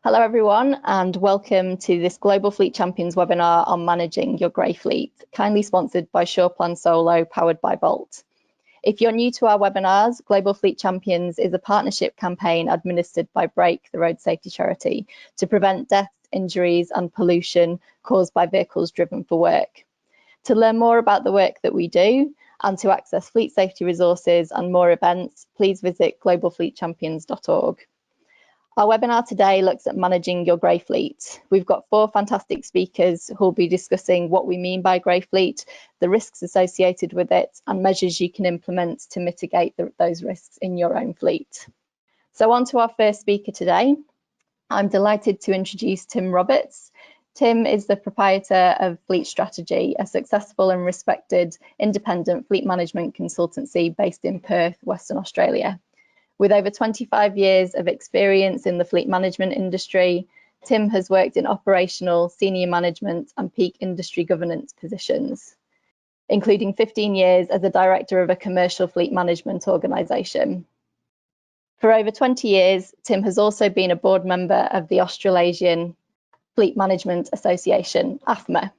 Hello everyone and welcome to this Global Fleet Champions webinar on managing your grey fleet, kindly sponsored by SurePlan Sowell, powered by Bolt. If you're new to our webinars, Global Fleet Champions is a partnership campaign administered by Break, the road safety charity, to prevent deaths, injuries and pollution caused by vehicles driven for work. To learn more about the work that we do and to access fleet safety resources and more events, please visit globalfleetchampions.org. Our webinar today looks at managing your grey fleet. We've got 4 fantastic speakers who will be discussing what we mean by grey fleet, the risks associated with it, and measures you can implement to mitigate those risks in your own fleet. So on to our first speaker today. I'm delighted to introduce Tim Roberts. Tim is the proprietor of Fleet Strategy, a successful and respected independent fleet management consultancy based in Perth, Western Australia. With over 25 years of experience in the fleet management industry, Tim has worked in operational, senior management and peak industry governance positions, including 15 years as a director of a commercial fleet management organisation. For over 20 years, Tim has also been a board member of the Australasian Fleet Management Association, AFMA,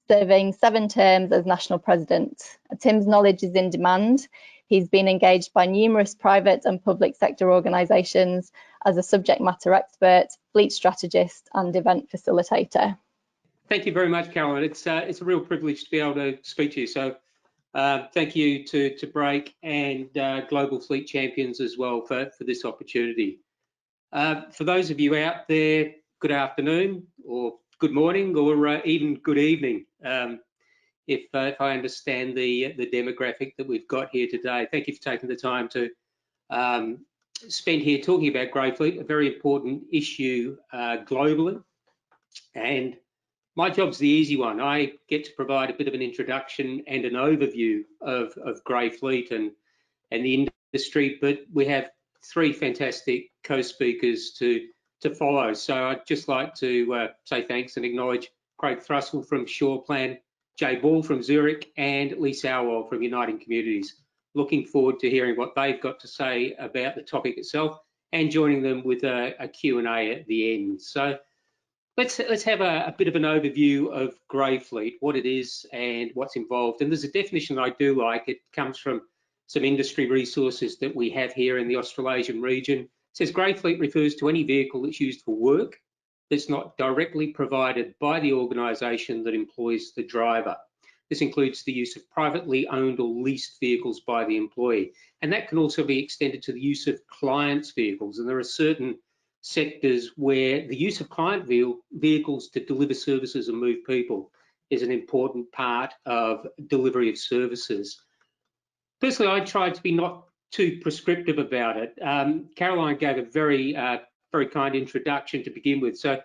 serving 7 terms as national president. Tim's knowledge is in demand. He's been engaged by numerous private and public sector organisations as a subject matter expert, fleet strategist and event facilitator. Thank you very much, Caroline. It's a real privilege to be able to speak to you. So thank you to Break and Global Fleet Champions as well for this opportunity. For those of you out there, good afternoon or good morning or even good evening. If I understand the demographic that we've got here today. Thank you for taking the time to spend here talking about grey fleet, a very important issue globally. And my job's the easy one. I get to provide a bit of an introduction and an overview of grey fleet and the industry, but we have 3 fantastic co-speakers to follow. So I'd just like to say thanks and acknowledge Craig Thrussell from SurePlan, Jay Ball from Zurich and Sowell from Uniting Communities. Looking forward to hearing what they've got to say about the topic itself and joining them with a Q&A at the end. So let's have a bit of an overview of grey fleet, what it is and what's involved. And there's a definition I do like. It comes from some industry resources that we have here in the Australasian region. It says grey fleet refers to any vehicle that's used for work that's not directly provided by the organisation that employs the driver. This includes the use of privately owned or leased vehicles by the employee. And that can also be extended to the use of clients' vehicles. And there are certain sectors where the use of client vehicles to deliver services and move people is an important part of delivery of services. Personally, I tried to be not too prescriptive about it. Caroline gave a very kind introduction to begin with. So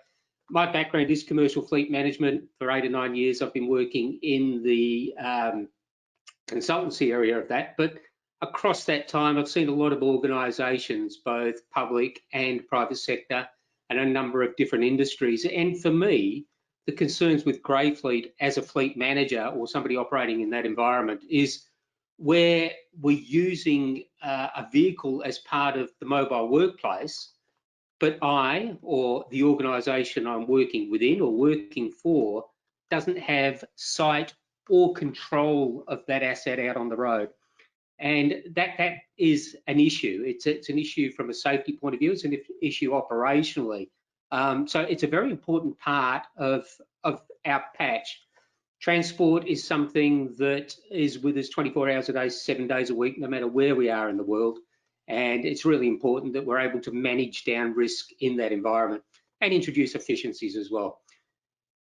my background is commercial fleet management. For 8 or 9 years, I've been working in the consultancy area of that. But across that time, I've seen a lot of organisations, both public and private sector, and a number of different industries. And for me, the concerns with grey fleet as a fleet manager or somebody operating in that environment is where we're using a vehicle as part of the mobile workplace, but I or the organisation I'm working within or working for doesn't have sight or control of that asset out on the road. And that is an issue. It's an issue from a safety point of view. It's an issue operationally. So it's a very important part of our patch. Transport is something that is with us 24 hours a day, 7 days a week, no matter where we are in the world. And it's really important that we're able to manage down risk in that environment and introduce efficiencies as well.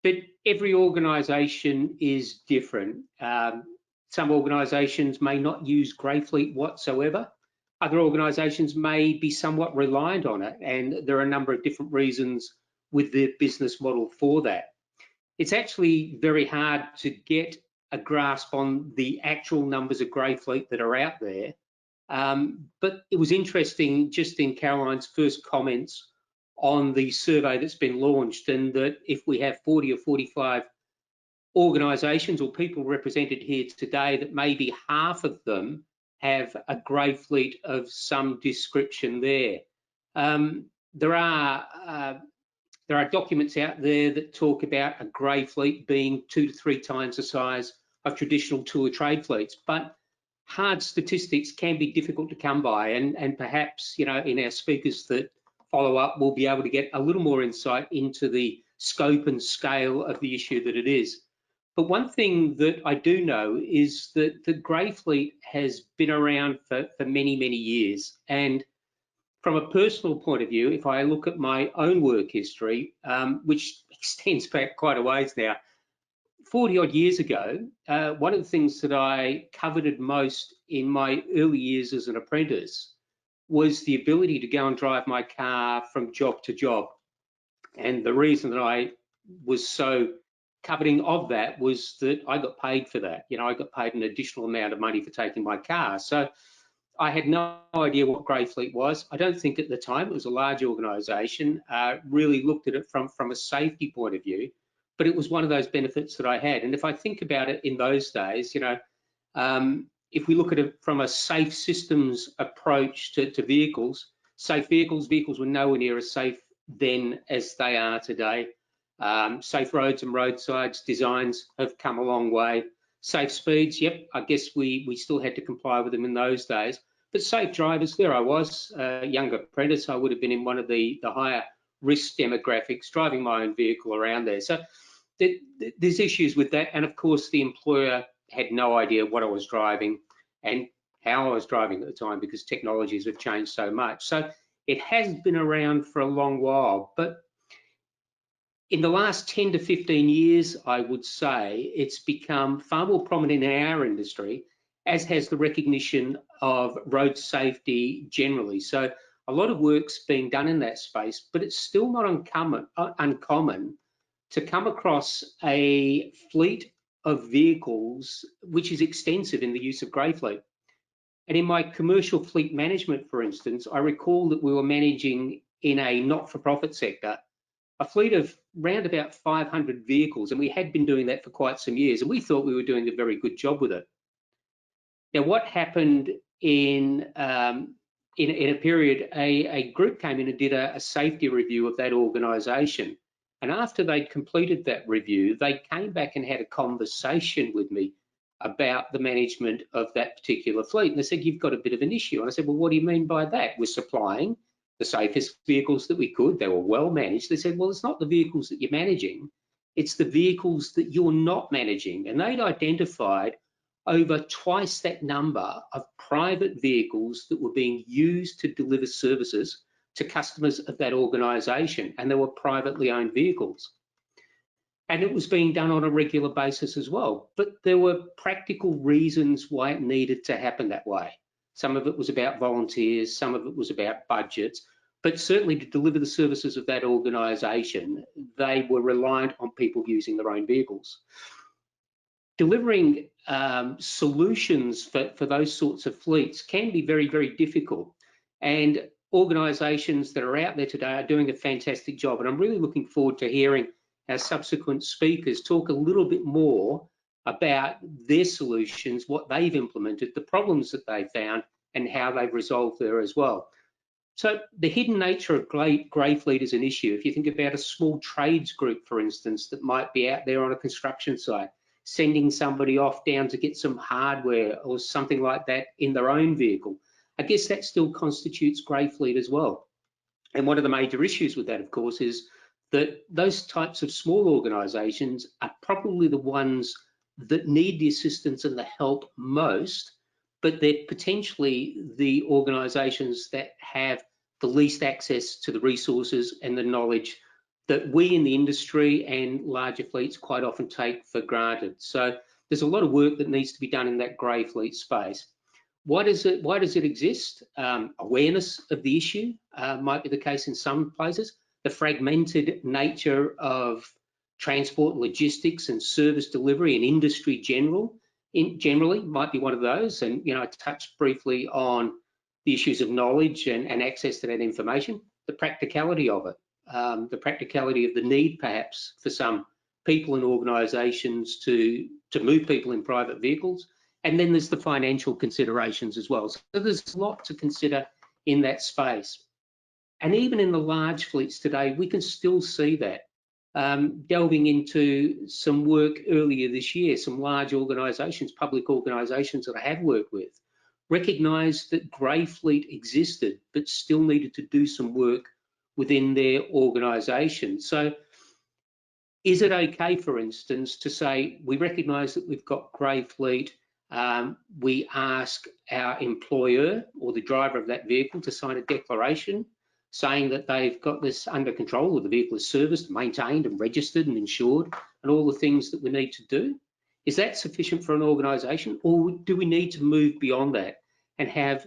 But every organisation is different. Some organisations may not use grey fleet whatsoever. Other organisations may be somewhat reliant on it, and there are a number of different reasons with the business model for that. It's actually very hard to get a grasp on the actual numbers of grey fleet that are out there. But it was interesting just in Caroline's first comments on the survey that's been launched, and that if we have 40 or 45 organisations or people represented here today, that maybe half of them have a grey fleet of some description there. There are There are documents out there that talk about a grey fleet being 2 to 3 times the size of traditional tour trade fleets, but hard statistics can be difficult to come by, and perhaps, you know, in our speakers that follow up, we'll be able to get a little more insight into the scope and scale of the issue that it is. But one thing that I do know is that the grey fleet has been around for many, many years. And from a personal point of view, if I look at my own work history, which extends back quite a ways now, 40 odd years ago, one of the things that I coveted most in my early years as an apprentice was the ability to go and drive my car from job to job. And the reason that I was so coveting of that was that I got paid for that. You know, I got paid an additional amount of money for taking my car. So I had no idea what grey fleet was. I don't think at the time it was a large organisation, really looked at it from a safety point of view, but it was one of those benefits that I had. And if I think about it in those days, you know, if we look at it from a safe systems approach to vehicles, safe vehicles were nowhere near as safe then as they are today. Safe roads and roadsides designs have come a long way. Safe speeds, yep, I guess we still had to comply with them in those days. But safe drivers, there I was, a young apprentice. I would have been in one of the higher risk demographics, driving my own vehicle around there. So there's issues with that. And of course, the employer had no idea what I was driving and how I was driving at the time, because technologies have changed so much. So it has been around for a long while, but in the last 10 to 15 years, I would say it's become far more prominent in our industry, as has the recognition of road safety generally. So a lot of work's being done in that space, but it's still not uncommon to come across a fleet of vehicles which is extensive in the use of grey fleet. And in my commercial fleet management, for instance, I recall that we were managing in a not-for-profit sector a fleet of round about 500 vehicles, and we had been doing that for quite some years, and we thought we were doing a very good job with it. Now, what happened in a period, a group came in and did a safety review of that organisation, and after they'd completed that review, they came back and had a conversation with me about the management of that particular fleet, and they said, "You've got a bit of an issue." And I said, "Well, what do you mean by that?" "We're supplying the safest vehicles that we could. They were well managed." They said, "Well, it's not the vehicles that you're managing, it's the vehicles that you're not managing." And they'd identified over twice that number of private vehicles that were being used to deliver services to customers of that organisation, and they were privately owned vehicles. And it was being done on a regular basis as well. But there were practical reasons why it needed to happen that way. Some of it was about volunteers, some of it was about budgets, but certainly to deliver the services of that organisation, they were reliant on people using their own vehicles. Delivering solutions for those sorts of fleets can be very, very difficult. And organisations that are out there today are doing a fantastic job. And I'm really looking forward to hearing our subsequent speakers talk a little bit more about their solutions, what they've implemented, the problems that they found, and how they've resolved there as well. So the hidden nature of grey fleet is an issue. If you think about a small trades group, for instance, that might be out there on a construction site, sending somebody off down to get some hardware or something like that in their own vehicle, I guess that still constitutes grey fleet as well. And one of the major issues with that, of course, is that those types of small organisations are probably the ones that need the assistance and the help most, but they're potentially the organisations that have the least access to the resources and the knowledge that we in the industry and larger fleets quite often take for granted. So there's a lot of work that needs to be done in that grey fleet space. Why does it exist? Awareness of the issue might be the case in some places. The fragmented nature of transport, logistics, and service delivery and industry generally might be one of those. And I touched briefly on the issues of knowledge and access to that information, the practicality of it, the practicality of the need perhaps for some people and organisations to move people in private vehicles. And then there's the financial considerations as well. So there's a lot to consider in that space. And even in the large fleets today, we can still see that. Delving into some work earlier this year, some large organisations, public organisations that I have worked with, recognised that grey fleet existed, but still needed to do some work within their organisation. So is it okay, for instance, to say we recognise that we've got grey fleet, we ask our employer or the driver of that vehicle to sign a declaration saying that they've got this under control, or the vehicle is serviced, maintained and registered and insured, and all the things that we need to do? Is that sufficient for an organisation, or do we need to move beyond that and have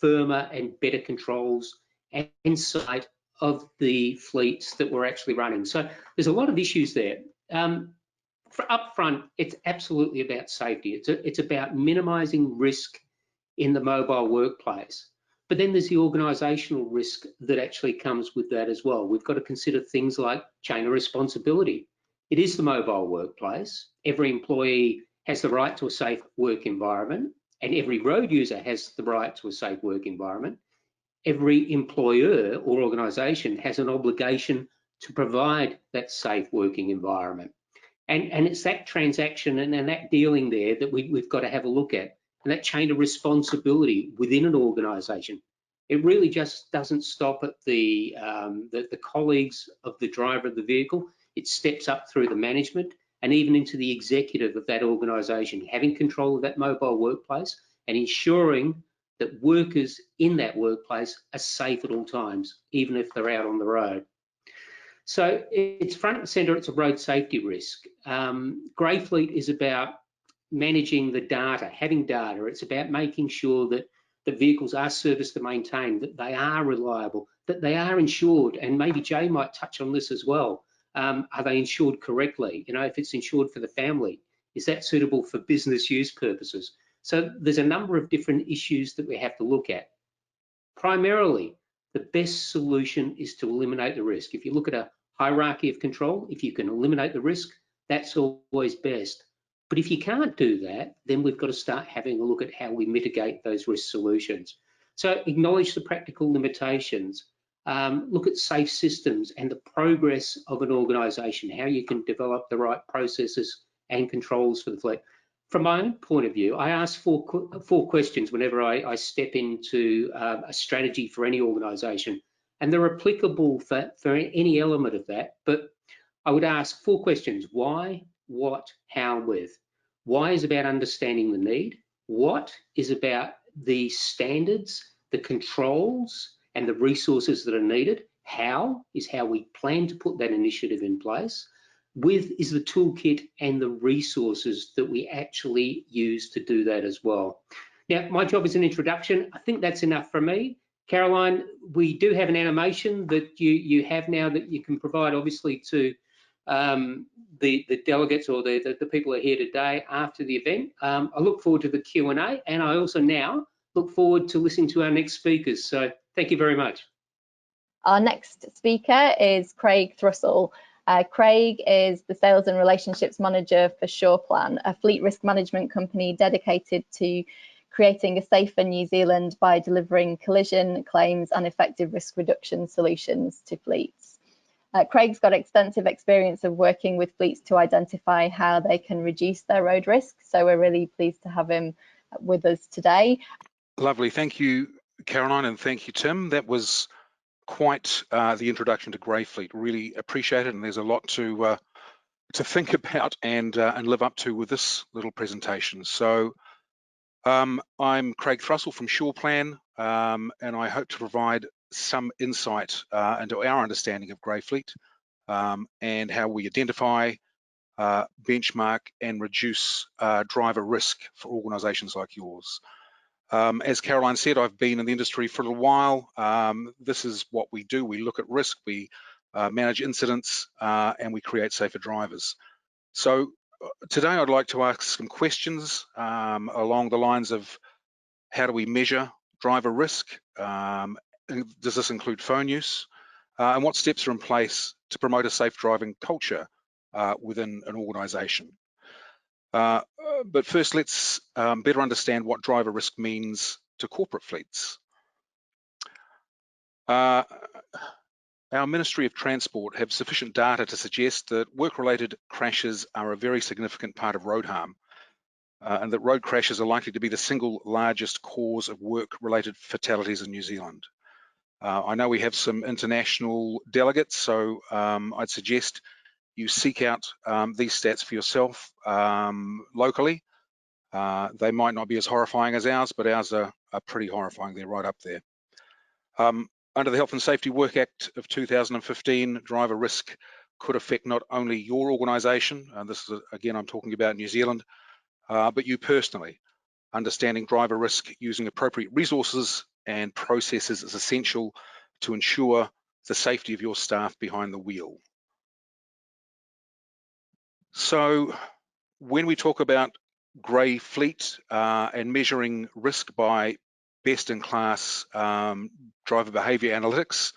firmer and better controls and insight of the fleets that we're actually running? So there's a lot of issues there. For up front, it's absolutely about safety. It's about minimising risk in the mobile workplace. But then there's the organisational risk that actually comes with that as well. We've got to consider things like chain of responsibility. It is the mobile workplace. Every employee has the right to a safe work environment, and every road user has the right to a safe work environment. Every employer or organisation has an obligation to provide that safe working environment. And it's that transaction and that dealing there that we've got to have a look at, and that chain of responsibility within an organisation. It really just doesn't stop at the colleagues of the driver of the vehicle. It steps up through the management and even into the executive of that organisation, having control of that mobile workplace and ensuring that workers in that workplace are safe at all times, even if they're out on the road. So it's front and centre, it's a road safety risk. Grey fleet is about managing the data, having data. It's about making sure that the vehicles are serviced and maintained, that they are reliable, that they are insured. And maybe Jay might touch on this as well. Are they insured correctly? You know, if it's insured for the family, is that suitable for business use purposes? So there's a number of different issues that we have to look at. Primarily, the best solution is to eliminate the risk. If you look at a hierarchy of control, if you can eliminate the risk, that's always best. But if you can't do that, then we've got to start having a look at how we mitigate those risk solutions. So acknowledge the practical limitations, look at safe systems and the progress of an organisation, how you can develop the right processes and controls for the fleet. From my own point of view, I ask four questions whenever I step into a strategy for any organisation, and they're applicable for any element of that. But I would ask 4 questions: why, what, how, with. Why is about understanding the need. What is about the standards, the controls, and the resources that are needed. How is how we plan to put that initiative in place. With is the toolkit and the resources that we actually use to do that as well. Now, my job is an introduction. I think that's enough for me. Caroline, we do have an animation that you have now that you can provide, obviously, to the delegates or the people who are here today after the event. I look forward to the Q&A, and I also now look forward to listening to our next speakers. So thank you very much. Our next speaker is Craig Thrussell. Craig is the Sales and Relationships Manager for SurePlan, a fleet risk management company dedicated to creating a safer New Zealand by delivering collision, claims and effective risk reduction solutions to fleets. Craig's got extensive experience of working with fleets to identify how they can reduce their road risk, so we're really pleased to have him with us today. Lovely, thank you, Caroline, and thank you, Tim. That was quite the introduction to Grey Fleet. Really appreciate it, and there's a lot to think about and live up to with this little presentation. So I'm Craig Thrussell from SurePlan, and I hope to provide some insight into our understanding of Grey Fleet and how we identify, benchmark and reduce driver risk for organisations like yours. As Caroline said, I've been in the industry for a little while. This is what we do. We look at risk, we manage incidents, and we create safer drivers. So today I'd like to ask some questions along the lines of how do we measure driver risk? Does this include phone use? And what steps are in place to promote a safe driving culture within an organisation? But first, let's better understand what driver risk means to corporate fleets. Our Ministry of Transport have sufficient data to suggest that work-related crashes are a very significant part of road harm, and that road crashes are likely to be the single largest cause of work-related fatalities in New Zealand. I know we have some international delegates, so I'd suggest you seek out these stats for yourself locally. They might not be as horrifying as ours, but ours are pretty horrifying. They're right up there. Under the Health and Safety Work Act of 2015, driver risk could affect not only your organisation, and this is, again, I'm talking about New Zealand, but you personally. Understanding driver risk using appropriate resources and processes is essential to ensure the safety of your staff behind the wheel. So when we talk about grey fleet and measuring risk by best-in-class driver behaviour analytics,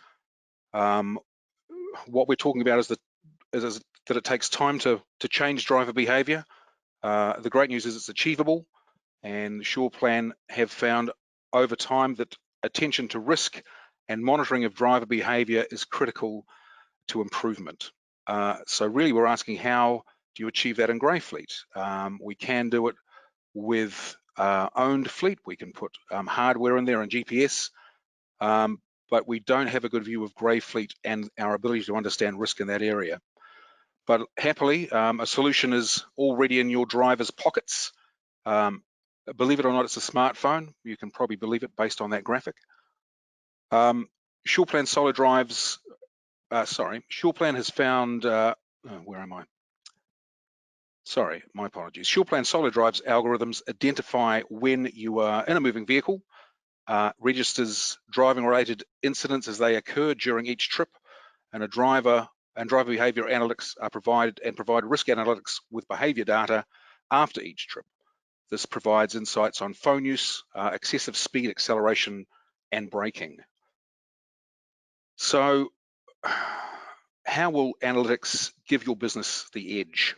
what we're talking about is that it takes time to change driver behaviour. The great news is it's achievable, and SurePlan have found over time that attention to risk and monitoring of driver behaviour is critical to improvement. So really we're asking, how do you achieve that in grey fleet? We can do it with owned fleet. We can put hardware in there and GPS, but we don't have a good view of grey fleet and our ability to understand risk in that area. But happily, a solution is already in your driver's pockets. Believe it or not, it's a smartphone. You can probably believe it based on that graphic. SurePlan Solar Drives, SurePlan has found, where am I? Sorry, my apologies. SurePlan Solar Drives algorithms identify when you are in a moving vehicle, registers driving-related incidents as they occur during each trip, and driver behaviour analytics are provide risk analytics with behaviour data after each trip. This provides insights on phone use, excessive speed, acceleration, and braking. So how will analytics give your business the edge?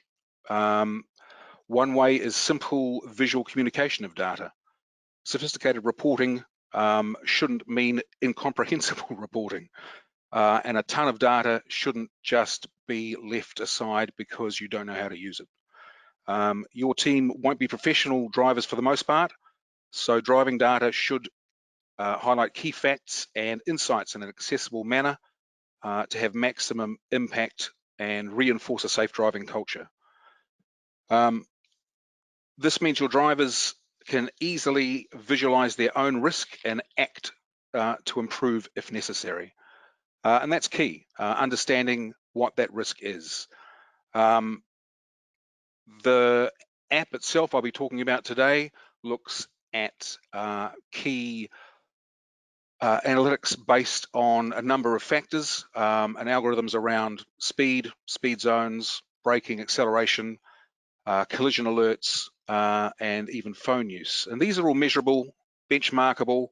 One way is simple visual communication of data. Sophisticated reporting shouldn't mean incomprehensible reporting. And a ton of data shouldn't just be left aside because you don't know how to use it. Your team won't be professional drivers for the most part, so driving data should highlight key facts and insights in an accessible manner to have maximum impact and reinforce a safe driving culture. This means your drivers can easily visualize their own risk and act to improve if necessary. And that's key, understanding what that risk is. The app itself I'll be talking about today looks at key analytics based on a number of factors and algorithms around speed zones, braking, acceleration, collision alerts, and even phone use. And these are all measurable, benchmarkable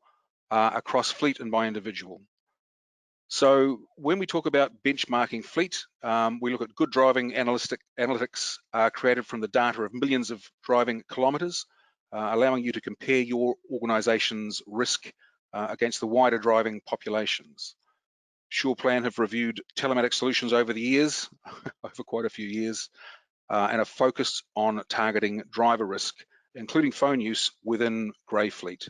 across fleet and by individual. So when we talk about benchmarking fleet, we look at good driving analytics created from the data of millions of driving kilometers, allowing you to compare your organization's risk against the wider driving populations. SurePlan have reviewed telematics solutions over the years, over quite a few years, and are focused on targeting driver risk, including phone use within grey fleet.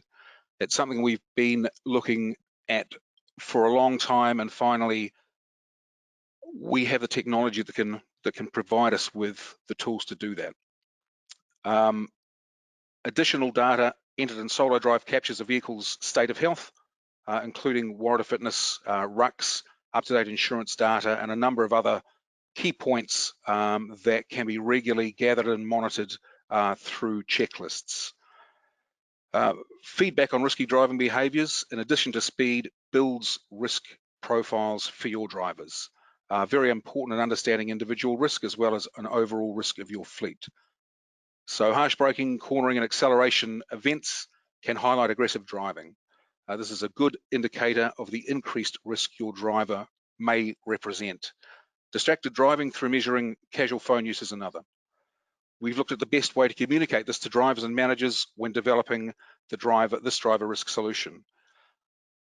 It's something we've been looking at for a long time, and finally we have the technology that can provide us with the tools to do that. Additional data entered in Solar Drive captures a vehicle's state of health, including warranty fitness, rucks, up-to-date insurance data, and a number of other key points that can be regularly gathered and monitored through checklists. Feedback on risky driving behaviours, in addition to speed, builds risk profiles for your drivers. Very important in understanding individual risk as well as an overall risk of your fleet. So harsh braking, cornering, and acceleration events can highlight aggressive driving. This is a good indicator of the increased risk your driver may represent. Distracted driving through measuring casual phone use is another. We've looked at the best way to communicate this to drivers and managers when developing this driver risk solution.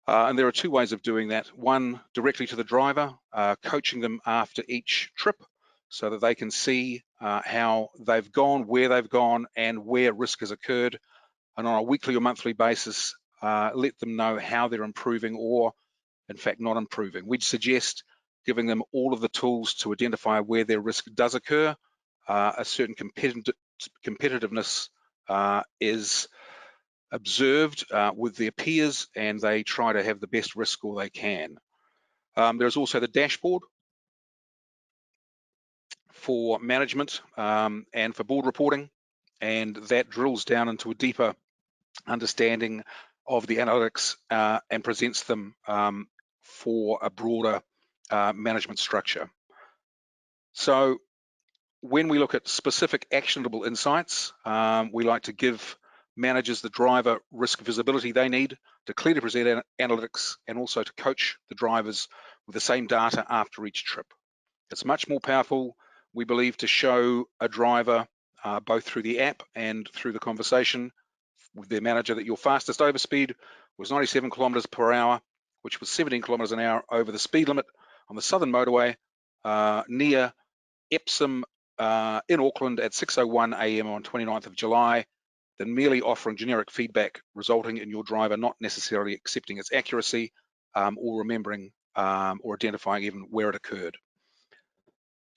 And there are two ways of doing that. One, directly to the driver, coaching them after each trip so that they can see how they've gone, where they've gone, and where risk has occurred. And on a weekly or monthly basis, let them know how they're improving or, in fact, not improving. We'd suggest giving them all of the tools to identify where their risk does occur. A certain competitiveness is observed with their peers, and they try to have the best risk score they can. There's also the dashboard for management and for board reporting, and that drills down into a deeper understanding of the analytics and presents them for a broader management structure. So when we look at specific actionable insights, we like to give managers the driver risk visibility they need to clearly present analytics and also to coach the drivers with the same data after each trip. It's much more powerful, we believe, to show a driver both through the app and through the conversation with their manager that your fastest overspeed was 97 kilometres per hour, which was 17 kilometres an hour over the speed limit on the Southern Motorway near Epsom in Auckland at 6:01 a.m. on 29th of July, than merely offering generic feedback resulting in your driver not necessarily accepting its accuracy or remembering or identifying even where it occurred.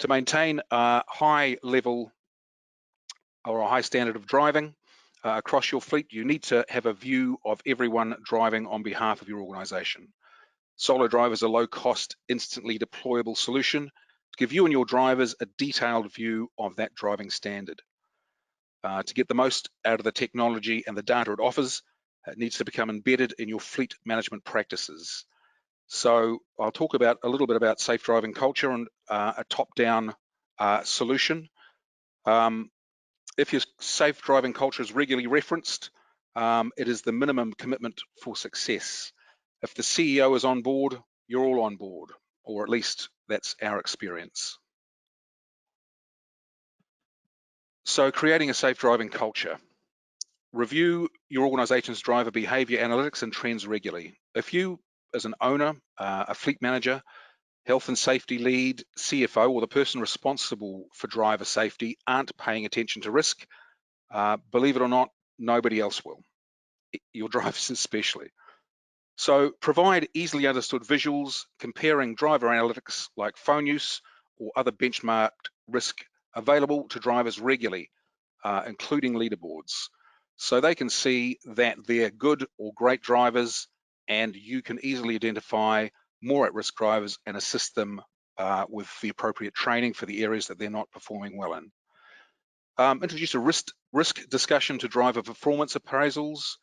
To maintain a high level or a high standard of driving across your fleet, you need to have a view of everyone driving on behalf of your organization. Solo Drive is a low-cost, instantly deployable solution to give you and your drivers a detailed view of that driving standard. To get the most out of the technology and the data it offers, it needs to become embedded in your fleet management practices. So I'll talk about a little bit about safe driving culture and a top-down solution. If your safe driving culture is regularly referenced, it is the minimum commitment for success. If the CEO is on board, you're all on board, or at least that's our experience. So creating a safe driving culture. Review your organization's driver behavior analytics and trends regularly. If you, as an owner, a fleet manager, health and safety lead, CFO, or the person responsible for driver safety aren't paying attention to risk, believe it or not, nobody else will, your drivers especially. So provide easily understood visuals comparing driver analytics like phone use or other benchmarked risk available to drivers regularly, including leaderboards. So they can see that they're good or great drivers, and you can easily identify more at-risk drivers and assist them with the appropriate training for the areas that they're not performing well in. Introduce a risk discussion to driver performance appraisals.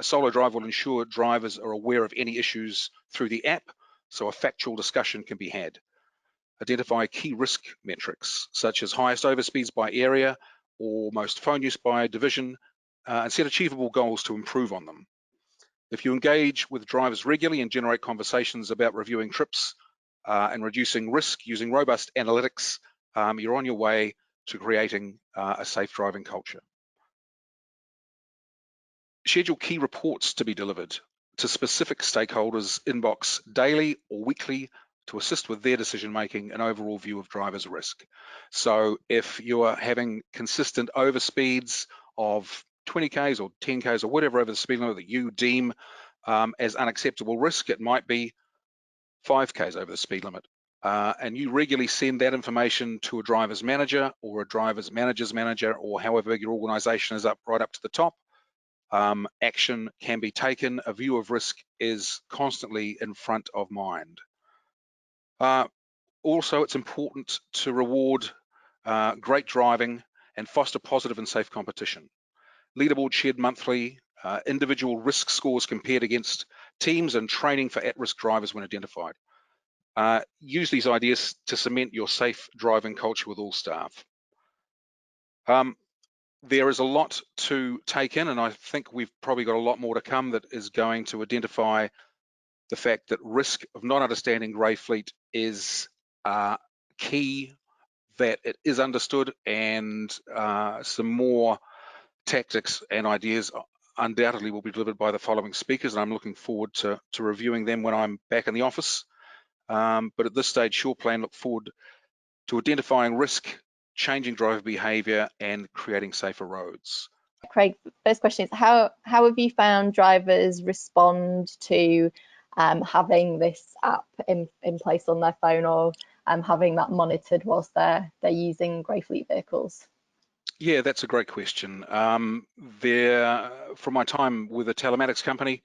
Solo Drive will ensure drivers are aware of any issues through the app, so a factual discussion can be had. Identify key risk metrics, such as highest overspeeds by area or most phone use by division, and set achievable goals to improve on them. If you engage with drivers regularly and generate conversations about reviewing trips and reducing risk using robust analytics, you're on your way to creating a safe driving culture. Schedule key reports to be delivered to specific stakeholders' inbox daily or weekly to assist with their decision-making and overall view of drivers' risk. So if you are having consistent overspeeds of 20 Ks or 10 Ks or whatever over the speed limit that you deem as unacceptable risk, it might be 5 Ks over the speed limit. And you regularly send that information to a driver's manager or a driver's manager's manager, or however big your organization is up right up to the top. Action can be taken. A view of risk is constantly in front of mind. Also, it's important to reward great driving and foster positive and safe competition. Leaderboard shared monthly, individual risk scores compared against teams, and training for at-risk drivers when identified. Use these ideas to cement your safe driving culture with all staff. There is a lot to take in, and I think we've probably got a lot more to come that is going to identify the fact that risk of not understanding grey fleet is key, that it is understood, and some more tactics and ideas undoubtedly will be delivered by the following speakers, and I'm looking forward to reviewing them when I'm back in the office. But at this stage, SurePlan look forward to identifying risk, changing driver behaviour, and creating safer roads. Craig, first question is, how have you found drivers respond to having this app in place on their phone, or having that monitored whilst they're using Grey Fleet vehicles? Yeah, that's a great question. From my time with a telematics company,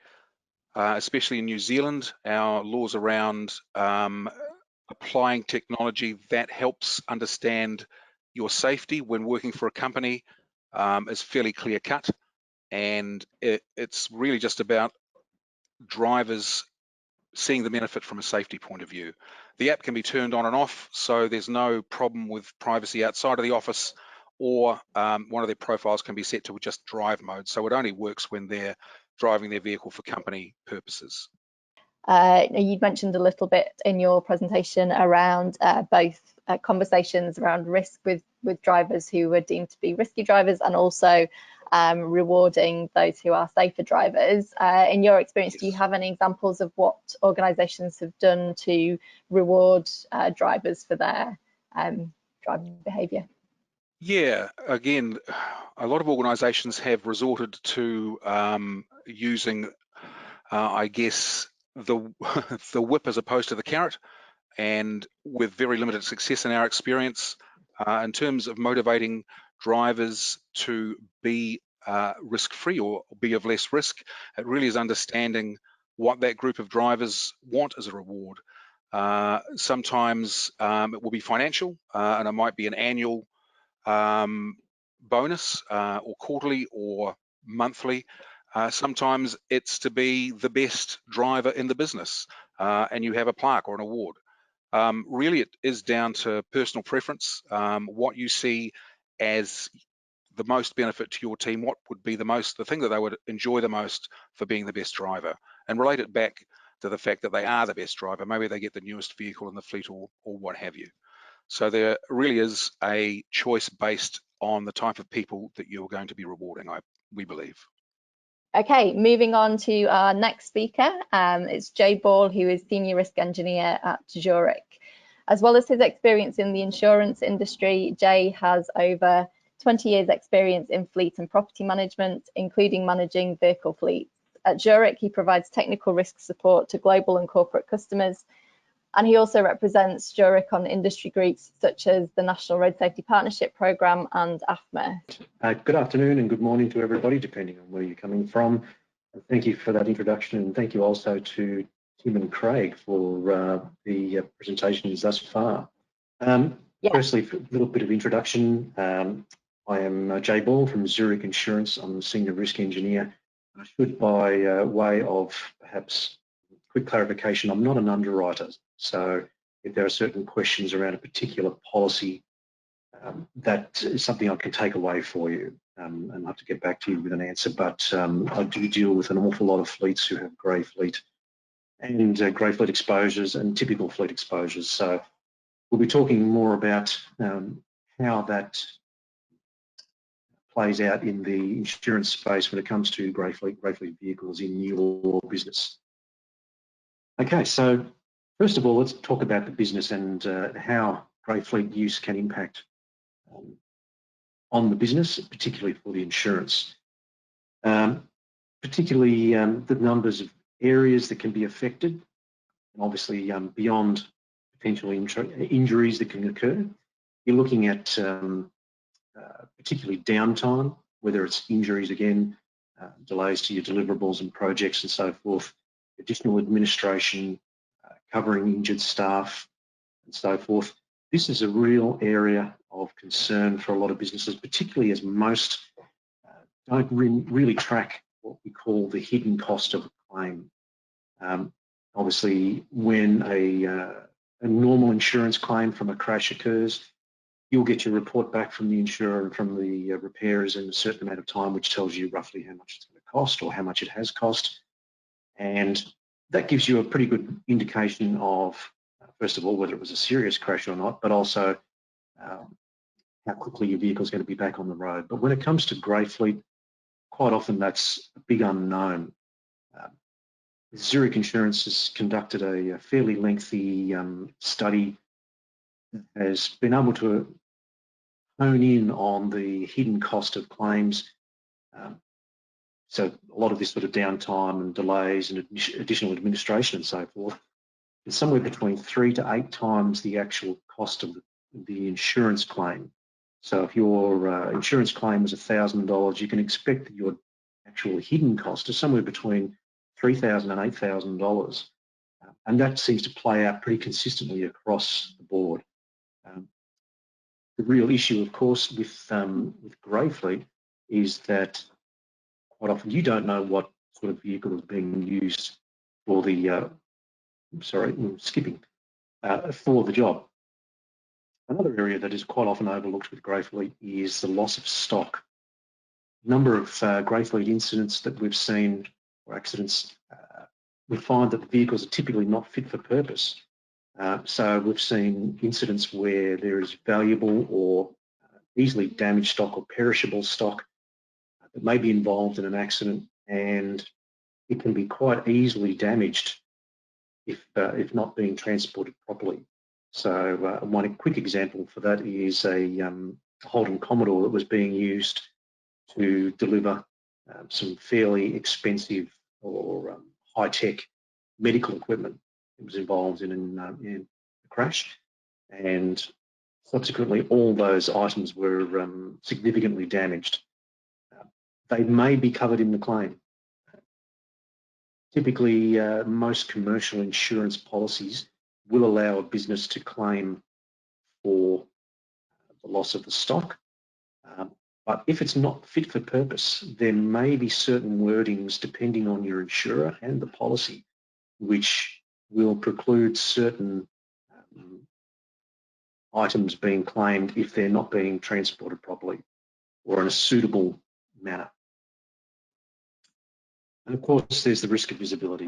especially in New Zealand, our laws around applying technology that helps understand your safety when working for a company is fairly clear cut, and it's really just about drivers seeing the benefit from a safety point of view. The app can be turned on and off, so there's no problem with privacy outside of the office, or one of their profiles can be set to just drive mode, so it only works when they're driving their vehicle for company purposes. You mentioned a little bit in your presentation around both conversations around risk with drivers who were deemed to be risky drivers, and also rewarding those who are safer drivers. In your experience, yes, do you have any examples of what organisations have done to reward drivers for their driving behaviour? Yeah, again, a lot of organisations have resorted to using, I guess, the whip as opposed to the carrot, and with very limited success in our experience. In terms of motivating drivers to be risk-free or be of less risk, it really is understanding what that group of drivers want as a reward. Sometimes it will be financial, and it might be an annual bonus, or quarterly or monthly. Sometimes it's to be the best driver in the business, and you have a plaque or an award. Really, it is down to personal preference, what you see as the most benefit to your team, what would be the thing that they would enjoy the most for being the best driver, and relate it back to the fact that they are the best driver. Maybe they get the newest vehicle in the fleet, or what have you. So there really is a choice based on the type of people that you're going to be rewarding, we believe. Okay, moving on to our next speaker. It's Jay Ball, who is Senior Risk Engineer at Zurich. As well as his experience in the insurance industry, Jay has over 20 years experience in fleet and property management, including managing vehicle fleets. At Zurich, he provides technical risk support to global and corporate customers, and he also represents Zurich on industry groups such as the National Road Safety Partnership Programme and AFMA. Good afternoon and good morning to everybody, depending on where you're coming from. Thank you for that introduction, and thank you also to Tim and Craig for the presentations thus far. Firstly, a little bit of introduction. I am Jay Ball from Zurich Insurance. I'm the Senior Risk Engineer. I should, by way of perhaps quick clarification, I'm not an underwriter. So if there are certain questions around a particular policy, that is something I can take away for you, and I'll have to get back to you with an answer. But I do deal with an awful lot of fleets who have grey fleet and grey fleet exposures and typical fleet exposures. So we'll be talking more about how that plays out in the insurance space when it comes to grey fleet vehicles in your business. Okay, so first of all, let's talk about the business and how grey fleet use can impact on the business, particularly for the insurance. Particularly the numbers of areas that can be affected, and obviously beyond potential injuries that can occur. You're looking at particularly downtime, whether it's injuries again, delays to your deliverables and projects and so forth, additional administration, covering injured staff and so forth. This is a real area of concern for a lot of businesses, particularly as most don't really track what we call the hidden cost of a claim. Obviously, when a normal insurance claim from a crash occurs, you'll get your report back from the insurer and from the repairers in a certain amount of time, which tells you roughly how much it's going to cost or how much it has cost. And that gives you a pretty good indication of, first of all, whether it was a serious crash or not, but also how quickly your vehicle is going to be back on the road. But when it comes to grey fleet, quite often that's a big unknown. Zurich Insurance has conducted a fairly lengthy study that has been able to hone in on the hidden cost of claims. So a lot of this sort of downtime and delays and additional administration and so forth is somewhere between 3 to 8 times the actual cost of the insurance claim. So if your insurance claim was $1,000, you can expect that your actual hidden cost is somewhere between $3,000 and $8,000. And that seems to play out pretty consistently across the board. The real issue, of course, with grey fleet is that quite often you don't know what sort of vehicle is being used for the, for the job. Another area that is quite often overlooked with grey fleet is the loss of stock. A number of grey fleet incidents that we've seen, or accidents, we find that the vehicles are typically not fit for purpose. So we've seen incidents where there is valuable or easily damaged stock or perishable stock that may be involved in an accident, and it can be quite easily damaged if not being transported properly. So one quick example for that is a Holden Commodore that was being used to deliver some fairly expensive or high-tech medical equipment. It was involved in a crash, and subsequently all those items were significantly damaged. They may be covered in the claim. Typically, most commercial insurance policies will allow a business to claim for the loss of the stock. But if it's not fit for purpose, there may be certain wordings depending on your insurer and the policy, which will preclude certain items being claimed if they're not being transported properly or in a suitable manner. And of course, there's the risk of visibility.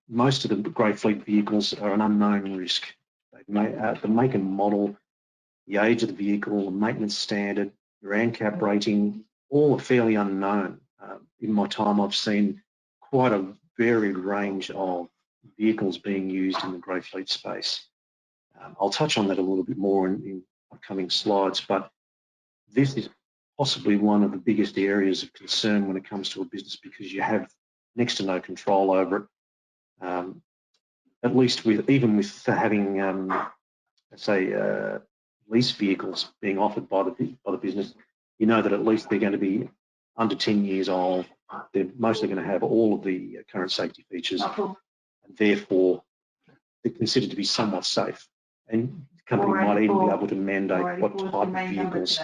Most of the grey fleet vehicles are an unknown risk. The make and model, the age of the vehicle, the maintenance standard, your ANCAP rating, all are fairly unknown. In my time, I've seen quite a varied range of vehicles being used in the grey fleet space. I'll touch on that a little bit more in upcoming slides, but this is possibly one of the biggest areas of concern when it comes to a business, because you have next to no control over it. At least even with having, say, lease vehicles being offered by the business, you know that at least they're going to be under 10 years old. They're mostly going to have all of the current safety features, and therefore they're considered to be somewhat safe. And the company might even be able to mandate what type of vehicles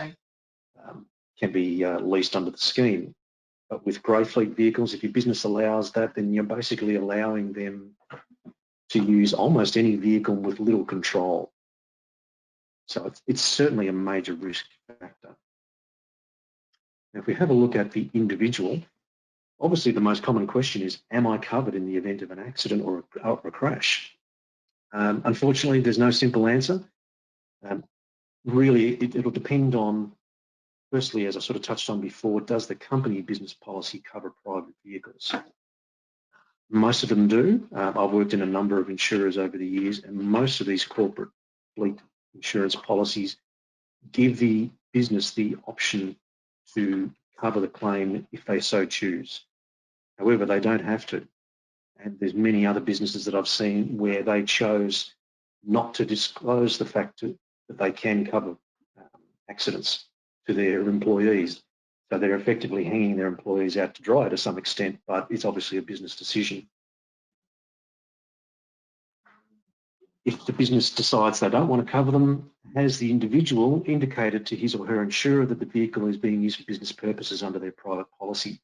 can be leased under the scheme. But with grey fleet vehicles, if your business allows that, then you're basically allowing them to use almost any vehicle with little control. So it's certainly a major risk factor. Now, if we have a look at the individual, obviously the most common question is, am I covered in the event of an accident or a crash? Unfortunately, there's no simple answer. Really, it'll depend on, firstly, as I sort of touched on before, does the company business policy cover private vehicles? Most of them do. I've worked in a number of insurers over the years, and most of these corporate fleet insurance policies give the business the option to cover the claim if they so choose. However, they don't have to. And there's many other businesses that I've seen where they chose not to disclose the fact that they can cover accidents to their employees. So they're effectively hanging their employees out to dry to some extent, but it's obviously a business decision. If the business decides they don't want to cover them, has the individual indicated to his or her insurer that the vehicle is being used for business purposes under their private policy?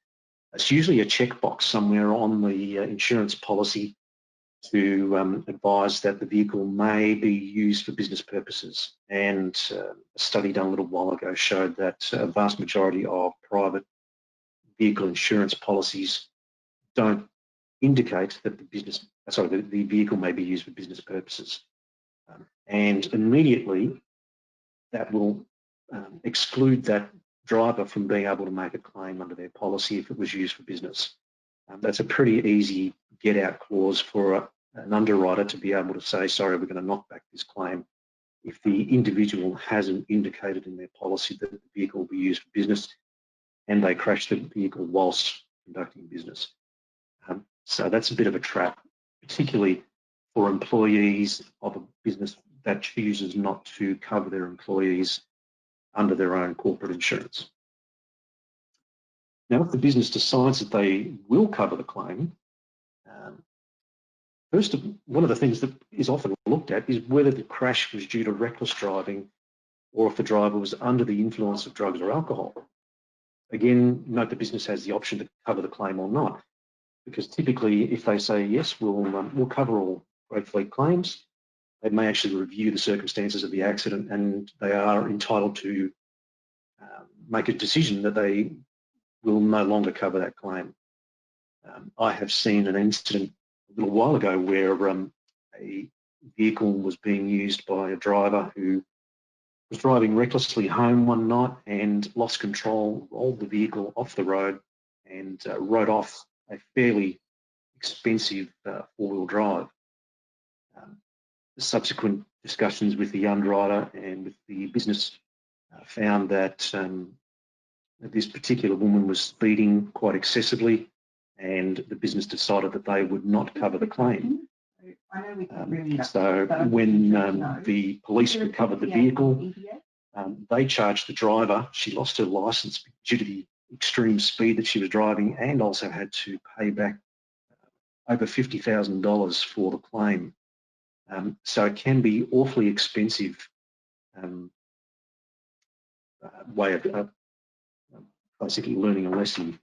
It's usually a checkbox somewhere on the insurance policy to advise that the vehicle may be used for business purposes. And a study done a little while ago showed that a vast majority of private vehicle insurance policies don't indicate that the vehicle may be used for business purposes. And immediately that will exclude that driver from being able to make a claim under their policy if it was used for business. That's a pretty easy get-out clause for an underwriter to be able to say, sorry, we're going to knock back this claim if the individual hasn't indicated in their policy that the vehicle will be used for business and they crash the vehicle whilst conducting business. So that's a bit of a trap, particularly for employees of a business that chooses not to cover their employees under their own corporate insurance. Now, if the business decides that they will cover the claim, one of the things that is often looked at is whether the crash was due to reckless driving or if the driver was under the influence of drugs or alcohol. Again, note the business has the option to cover the claim or not, because typically if they say, yes, we'll cover all road fleet claims, they may actually review the circumstances of the accident and they are entitled to make a decision that they will no longer cover that claim. I have seen an incident a little while ago where a vehicle was being used by a driver who was driving recklessly home one night and lost control, rolled the vehicle off the road and rode off a fairly expensive four-wheel drive. The subsequent discussions with the underwriter and with the business found that this particular woman was speeding quite excessively, and the business decided that they would not cover the claim. So when the police recovered the vehicle, they charged the driver. She lost her licence due to the extreme speed that she was driving and also had to pay back over $50,000 for the claim. So it can be awfully expensive way of basically learning a lesson.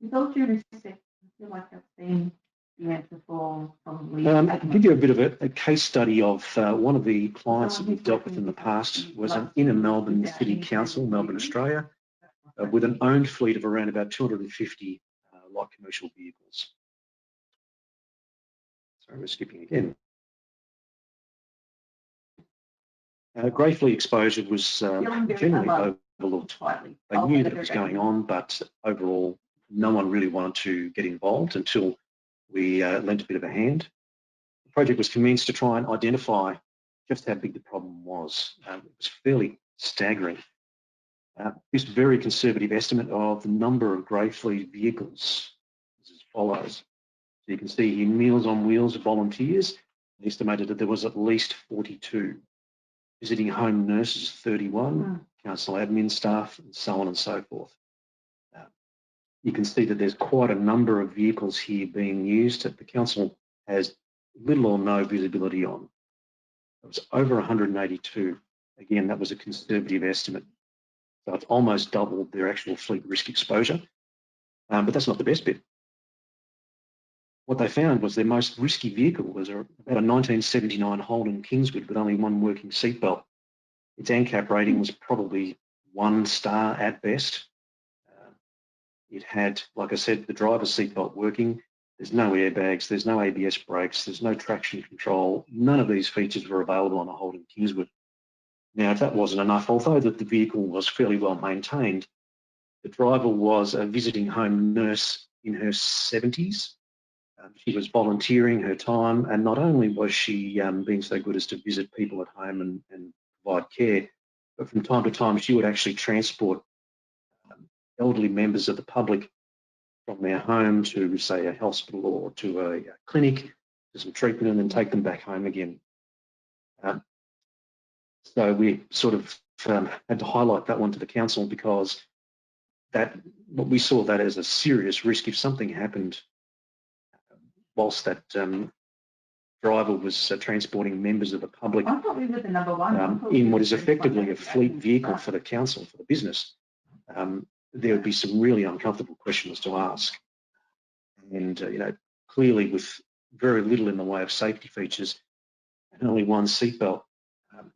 With all due respect, I feel like I've seen the answer for probably. I can give you a bit of a case study of one of the clients that we've dealt with in the past was an inner Melbourne City Council, Melbourne, Australia, with an owned fleet of around about 250 light commercial vehicles. Sorry, we're skipping again. Grey fleet exposure was generally overlooked. They knew that it was going on, but overall, no one really wanted to get involved until we lent a bit of a hand. The project was commenced to try and identify just how big the problem was. It was fairly staggering. This very conservative estimate of the number of grey fleet vehicles is as follows. So you can see here, Meals on Wheels volunteers estimated that there was at least 42. Visiting home nurses, 31, council admin staff, and so on and so forth. You can see that there's quite a number of vehicles here being used that the council has little or no visibility on. It was over 182. Again, that was a conservative estimate. So it's almost doubled their actual fleet risk exposure, but that's not the best bit. What they found was their most risky vehicle was about a 1979 Holden Kingswood with only one working seatbelt. Its ANCAP rating was probably 1 star at best. It had, like I said, the driver's seatbelt working. There's no airbags, there's no ABS brakes, there's no traction control. None of these features were available on a Holden Kingswood. Now, if that wasn't enough, although the vehicle was fairly well maintained, the driver was a visiting home nurse in her 70s. She was volunteering her time, and not only was she being so good as to visit people at home and provide care, but from time to time she would actually transport elderly members of the public from their home to, say, a hospital or to a clinic for some treatment and then take them back home again. So we sort of had to highlight that one to the council because we saw that as a serious risk. If something happened whilst that driver was transporting members of the public in what is effectively a fleet vehicle for the council, for the business, there would be some really uncomfortable questions to ask. And clearly with very little in the way of safety features and only one seatbelt,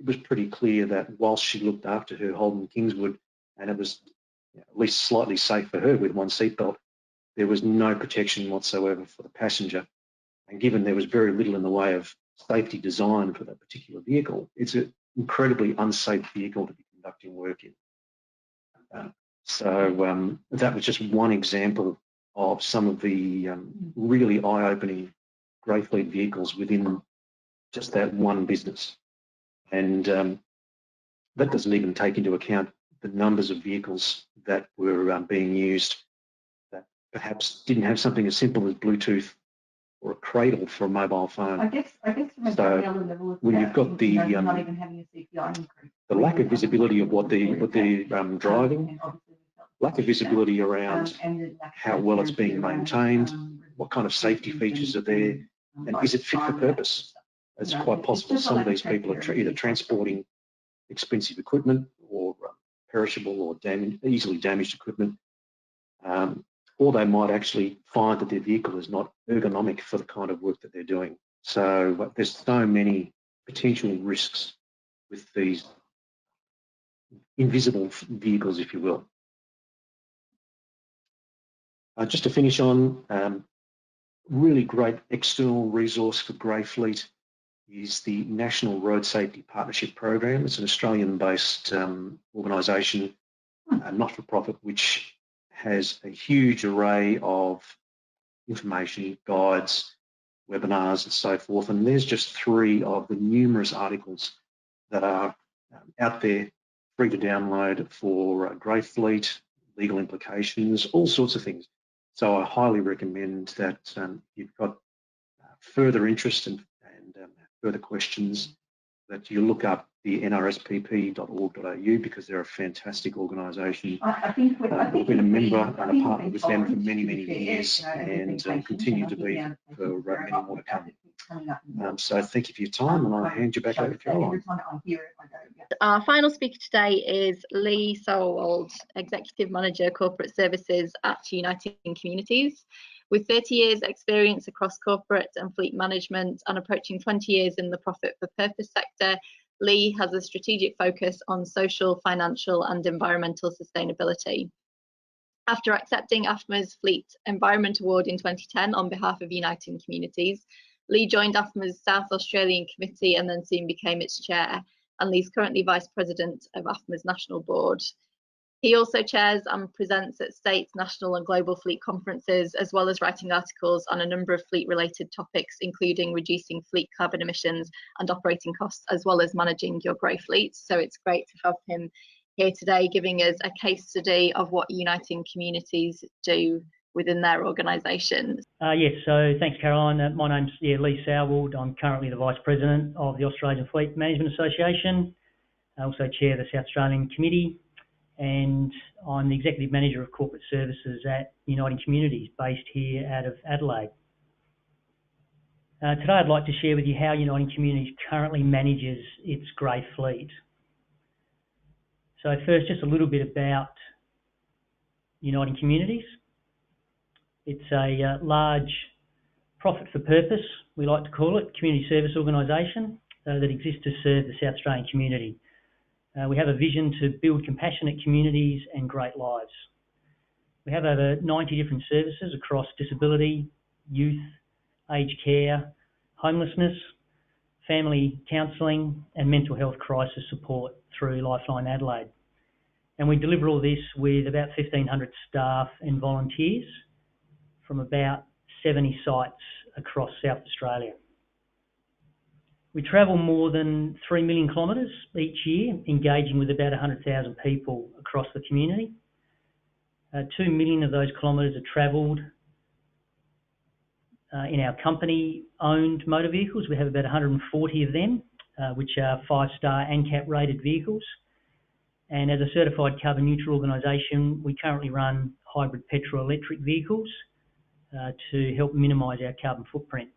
it was pretty clear that whilst she looked after her Holden Kingswood and it was at least slightly safe for her with one seatbelt, there was no protection whatsoever for the passenger. And given there was very little in the way of safety design for that particular vehicle, it's an incredibly unsafe vehicle to be conducting work in. So that was just one example of some of the really eye-opening grey fleet vehicles within just that one business. And that doesn't even take into account the numbers of vehicles that were being used that perhaps didn't have something as simple as Bluetooth or a cradle for a mobile phone. I guess from a So granular level, when you've got the not even having a CPI increase, the lack of visibility of what they're driving, lack of visibility around how well it's being maintained, what kind of safety features are there, and is it fit for purpose? It's quite possible some of these people are either transporting expensive equipment or perishable or easily damaged equipment, or they might actually find that their vehicle is not ergonomic for the kind of work that they're doing. So there's so many potential risks with these invisible vehicles, if you will. Just to finish on, really great external resource for grey fleet is the National Road Safety Partnership Program. It's an Australian-based organisation, not-for-profit, which has a huge array of information, guides, webinars and so forth. And there's just 3 of the numerous articles that are out there, free to download for grey fleet, legal implications, all sorts of things. So I highly recommend that you've got further interest and further questions, that you look up the nrspp.org.au, because they're a fantastic organisation. We've been a member and a partner with them for many, many years, and continue to be for many more to come. So thank you for your time, and I'll hand you back over to Caroline. Our final speaker today is Lee Sowell, Executive Manager Corporate Services at Uniting Communities. With 30 years experience across corporate and fleet management and approaching 20 years in the profit for purpose sector, Lee has a strategic focus on social, financial and environmental sustainability. After accepting AFMA's Fleet Environment Award in 2010 on behalf of Uniting Communities, Lee joined AFMA's South Australian Committee and then soon became its chair, and Lee's currently Vice President of AFMA's National Board. He also chairs and presents at state, national and global fleet conferences, as well as writing articles on a number of fleet-related topics, including reducing fleet carbon emissions and operating costs, as well as managing your grey fleet. So it's great to have him here today, giving us a case study of what Uniting Communities do within their organisations. Yes, so thanks, Caroline. My name's Lee Sowell. I'm currently the Vice President of the Australian Fleet Management Association. I also chair the South Australian Committee, and I'm the Executive Manager of Corporate Services at Uniting Communities, based here out of Adelaide. Today I'd like to share with you how Uniting Communities currently manages its grey fleet. So first, just a little bit about Uniting Communities. It's a large profit for purpose, we like to call it, community service organisation that exists to serve the South Australian community. We have a vision to build compassionate communities and great lives. We have over 90 different services across disability, youth, aged care, homelessness, family counselling and mental health crisis support through Lifeline Adelaide. And we deliver all this with about 1,500 staff and volunteers from about 70 sites across South Australia. We travel more than 3 million kilometres each year, engaging with about 100,000 people across the community. 2 million of those kilometres are travelled in our company-owned motor vehicles. We have about 140 of them, which are 5-star ANCAP rated vehicles. And as a certified carbon neutral organisation, we currently run hybrid petrol-electric vehicles to help minimise our carbon footprint.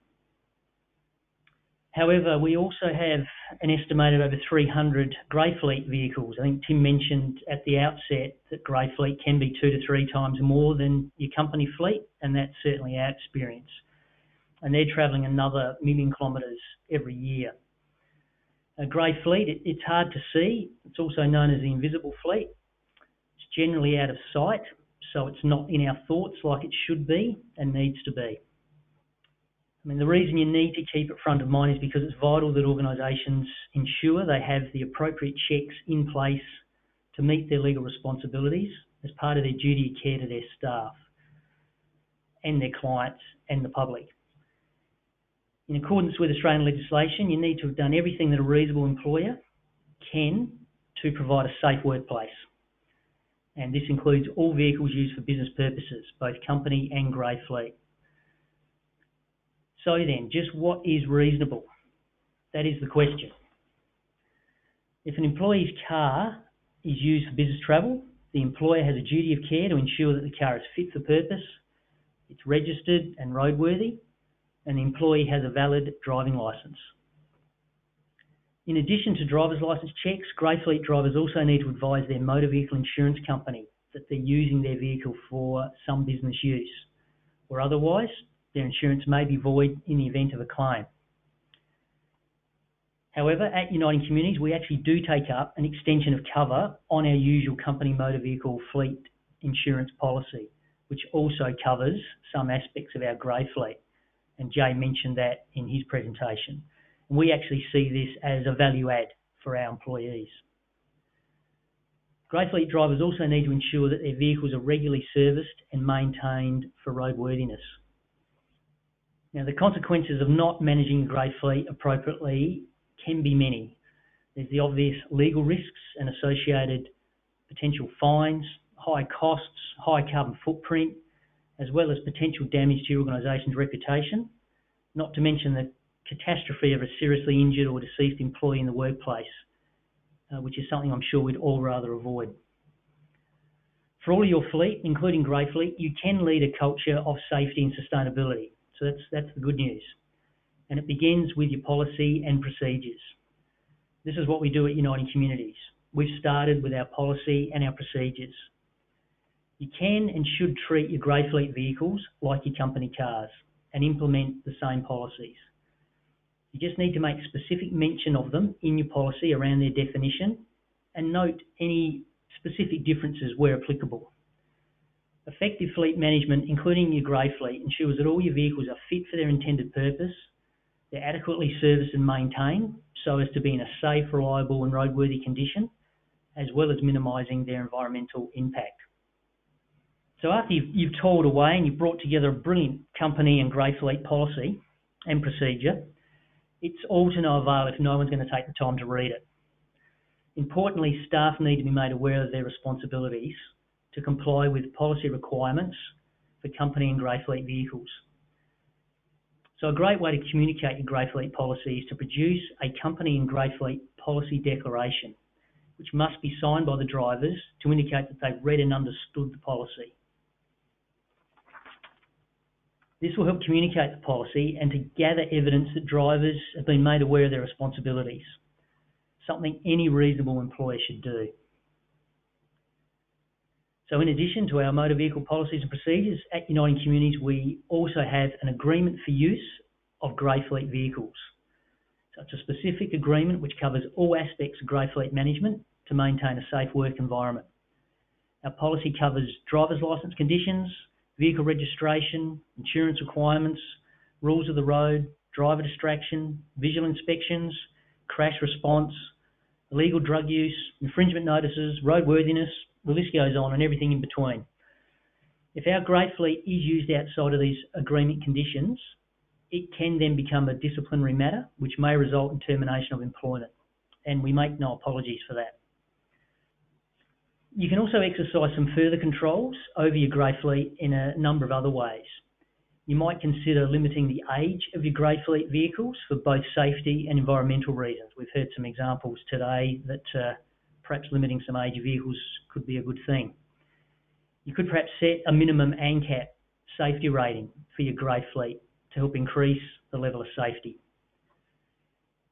However, we also have an estimated over 300 grey fleet vehicles. I think Tim mentioned at the outset that grey fleet can be 2 to 3 times more than your company fleet, and that's certainly our experience. And they're travelling another 1 million kilometres every year. A grey fleet, it's hard to see. It's also known as the invisible fleet. It's generally out of sight, so it's not in our thoughts like it should be and needs to be. I mean, the reason you need to keep it front of mind is because it's vital that organisations ensure they have the appropriate checks in place to meet their legal responsibilities as part of their duty of care to their staff and their clients and the public. In accordance with Australian legislation, you need to have done everything that a reasonable employer can to provide a safe workplace. And this includes all vehicles used for business purposes, both company and grey fleet. So then, just what is reasonable? That is the question. If an employee's car is used for business travel, the employer has a duty of care to ensure that the car is fit for purpose, it's registered and roadworthy, and the employee has a valid driving licence. In addition to driver's licence checks, grey fleet drivers also need to advise their motor vehicle insurance company that they're using their vehicle for some business use, or otherwise their insurance may be void in the event of a claim. However, at Uniting Communities, we actually do take up an extension of cover on our usual company motor vehicle fleet insurance policy, which also covers some aspects of our grey fleet. And Jay mentioned that in his presentation. And we actually see this as a value add for our employees. Grey fleet drivers also need to ensure that their vehicles are regularly serviced and maintained for roadworthiness. Now, the consequences of not managing the grey fleet appropriately can be many. There's the obvious legal risks and associated potential fines, high costs, high carbon footprint, as well as potential damage to your organisation's reputation, not to mention the catastrophe of a seriously injured or deceased employee in the workplace, which is something I'm sure we'd all rather avoid. For all of your fleet, including grey fleet, you can lead a culture of safety and sustainability. So that's the good news. And it begins with your policy and procedures. This is what we do at Uniting Communities. We've started with our policy and our procedures. You can and should treat your grey fleet vehicles like your company cars and implement the same policies. You just need to make specific mention of them in your policy around their definition and note any specific differences where applicable. Effective fleet management, including your grey fleet, ensures that all your vehicles are fit for their intended purpose, they're adequately serviced and maintained so as to be in a safe, reliable and roadworthy condition, as well as minimising their environmental impact. So after you've toiled away and you've brought together a brilliant company and grey fleet policy and procedure, it's all to no avail if no one's going to take the time to read it. Importantly, staff need to be made aware of their responsibilities to comply with policy requirements for company and grey fleet vehicles. So a great way to communicate your grey fleet policy is to produce a company and grey fleet policy declaration, which must be signed by the drivers to indicate that they've read and understood the policy. This will help communicate the policy and to gather evidence that drivers have been made aware of their responsibilities, something any reasonable employer should do. So in addition to our motor vehicle policies and procedures, at Uniting Communities, we also have an agreement for use of grey fleet vehicles. So it's a specific agreement which covers all aspects of grey fleet management to maintain a safe work environment. Our policy covers driver's licence conditions, vehicle registration, insurance requirements, rules of the road, driver distraction, visual inspections, crash response, illegal drug use, infringement notices, roadworthiness, the list goes on, and everything in between. If our grey fleet is used outside of these agreement conditions, it can then become a disciplinary matter, which may result in termination of employment, and we make no apologies for that. You can also exercise some further controls over your grey fleet in a number of other ways. You might consider limiting the age of your grey fleet vehicles for both safety and environmental reasons. We've heard some examples today that perhaps limiting some age of vehicles could be a good thing. You could perhaps set a minimum ANCAP safety rating for your grey fleet to help increase the level of safety.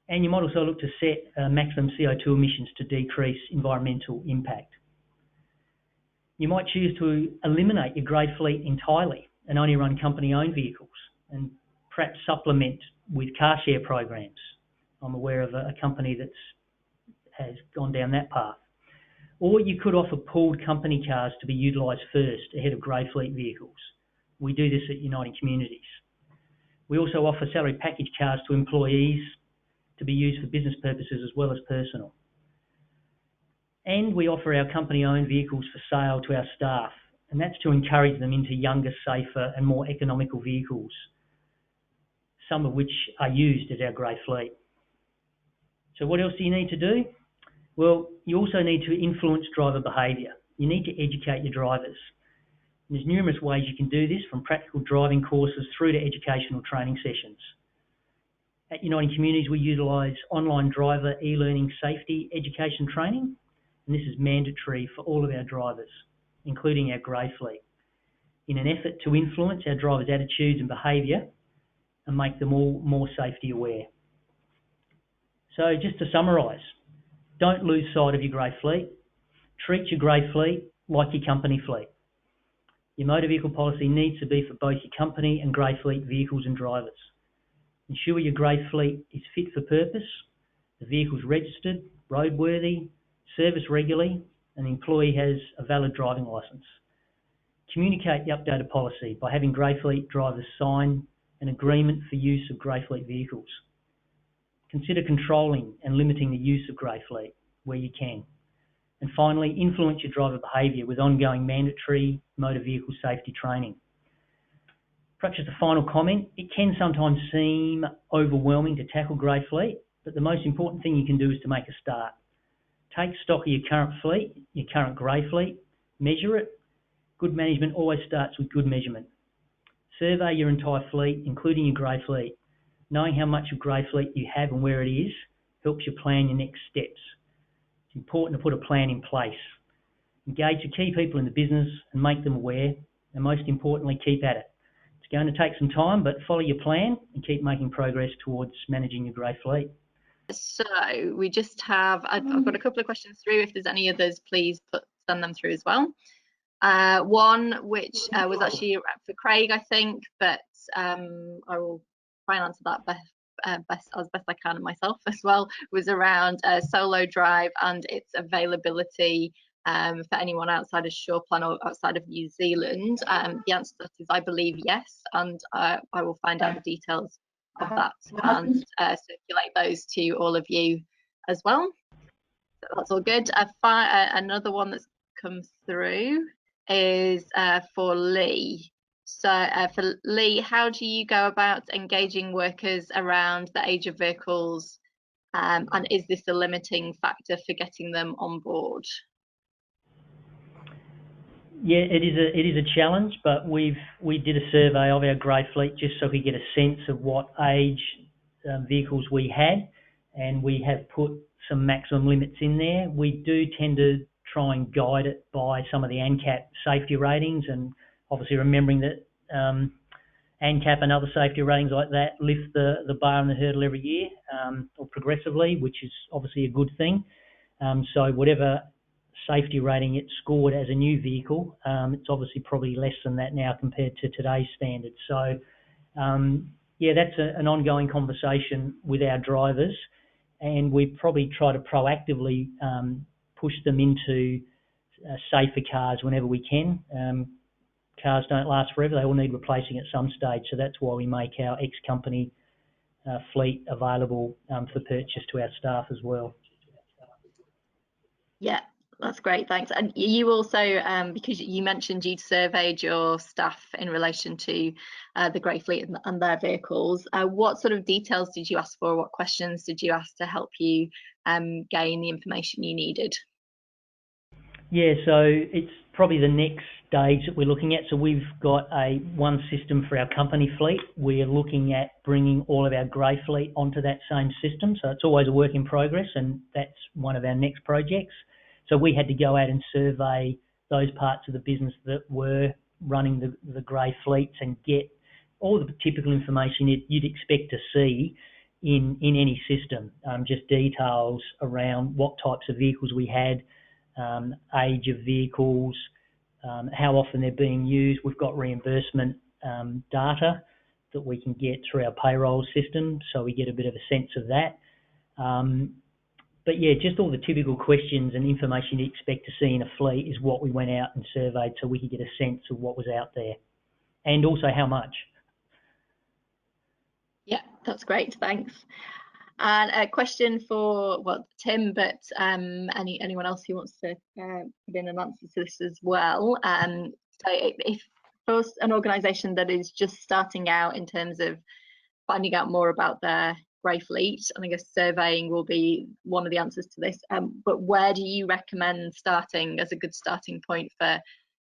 And you might also look to set maximum CO2 emissions to decrease environmental impact. You might choose to eliminate your grey fleet entirely and only run company-owned vehicles and perhaps supplement with car share programs. I'm aware of a company that has gone down that path. Or you could offer pooled company cars to be utilised first ahead of grey fleet vehicles. We do this at Uniting Communities. We also offer salary package cars to employees to be used for business purposes as well as personal. And we offer our company-owned vehicles for sale to our staff, and that's to encourage them into younger, safer and more economical vehicles, some of which are used as our grey fleet. So what else do you need to do? Well, you also need to influence driver behaviour. You need to educate your drivers. And there's numerous ways you can do this, from practical driving courses through to educational training sessions. At Uniting Communities, we utilise online driver e-learning safety education training, and this is mandatory for all of our drivers, including our grey fleet, in an effort to influence our drivers' attitudes and behaviour and make them all more safety aware. So just to summarise, don't lose sight of your grey fleet. Treat your grey fleet like your company fleet. Your motor vehicle policy needs to be for both your company and grey fleet vehicles and drivers. Ensure your grey fleet is fit for purpose, the vehicle's registered, roadworthy, serviced regularly, and the employee has a valid driving licence. Communicate the updated policy by having grey fleet drivers sign an agreement for use of grey fleet vehicles. Consider controlling and limiting the use of grey fleet where you can. And finally, influence your driver behaviour with ongoing mandatory motor vehicle safety training. Perhaps just a final comment, it can sometimes seem overwhelming to tackle grey fleet, but the most important thing you can do is to make a start. Take stock of your current fleet, your current grey fleet, measure it. Good management always starts with good measurement. Survey your entire fleet, including your grey fleet. Knowing how much of grey fleet you have and where it is helps you plan your next steps. It's important to put a plan in place. Engage the key people in the business and make them aware, and most importantly, keep at it. It's going to take some time, but follow your plan and keep making progress towards managing your grey fleet. So we just have, I've got a couple of questions through. If there's any others, please send them through as well. One which was actually for Craig, I think, but I will try and answer that as best I can myself as well, was around Solo Drive and its availability for anyone outside of SurePlan or outside of New Zealand. The answer to that is, I believe, yes, and I will find out the details of that and circulate those to all of you as well. So that's all good. Another one that's come through is for Lee. So for Lee, how do you go about engaging workers around the age of vehicles, and is this a limiting factor for getting them on board? Yeah, it is a challenge, but we did a survey of our grey fleet just so we get a sense of what age vehicles we had, and we have put some maximum limits in there. We do tend to try and guide it by some of the ANCAP safety ratings, and obviously remembering that ANCAP and other safety ratings like that lift the bar and the hurdle every year, or progressively, which is obviously a good thing. So whatever safety rating it scored as a new vehicle, it's obviously probably less than that now compared to today's standards. So yeah, that's an ongoing conversation with our drivers, and we probably try to proactively push them into safer cars whenever we can. Cars don't last forever, they all need replacing at some stage, so that's why we make our ex-company fleet available for purchase to our staff as well. Yeah, that's great, thanks. And you also, because you mentioned you'd surveyed your staff in relation to the grey fleet and their vehicles, what sort of details did you ask for? What questions did you ask to help you gain the information you needed? Yeah, so it's probably the next stage that we're looking at. So we've got one system for our company fleet. We're looking at bringing all of our grey fleet onto that same system. So it's always a work in progress, and that's one of our next projects. So we had to go out and survey those parts of the business that were running the grey fleets and get all the typical information you'd expect to see in any system, just details around what types of vehicles we had, age of vehicles, how often they're being used. We've got reimbursement data that we can get through our payroll system, so we get a bit of a sense of that. But yeah, just all the typical questions and information you expect to see in a fleet is what we went out and surveyed, so we could get a sense of what was out there, and also how much. Yeah, that's great, thanks. And a question for, well, Tim, but anyone else who wants to put in an answer to this as well. So if for an organisation that is just starting out in terms of finding out more about their grey fleet, and I guess surveying will be one of the answers to this, but where do you recommend starting as a good starting point for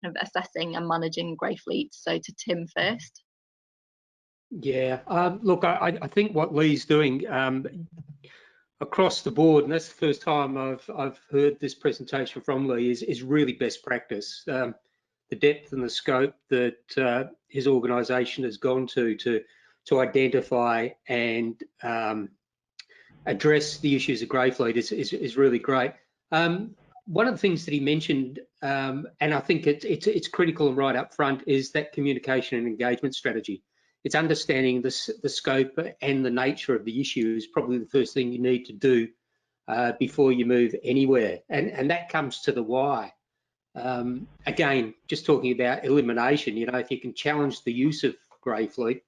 kind of assessing and managing grey fleet? So to Tim first. Yeah, look, I think what Lee's doing across the board, and that's the first time I've heard this presentation from Lee, is really best practice. The depth and the scope that his organisation has gone to identify and address the issues of grey fleet is really great. One of the things that he mentioned, and I think it's critical and right up front, is that communication and engagement strategy. It's understanding the scope and the nature of the issue is probably the first thing you need to do before you move anywhere, and that comes to the why. Again, just talking about elimination, you know, if you can challenge the use of grey fleet,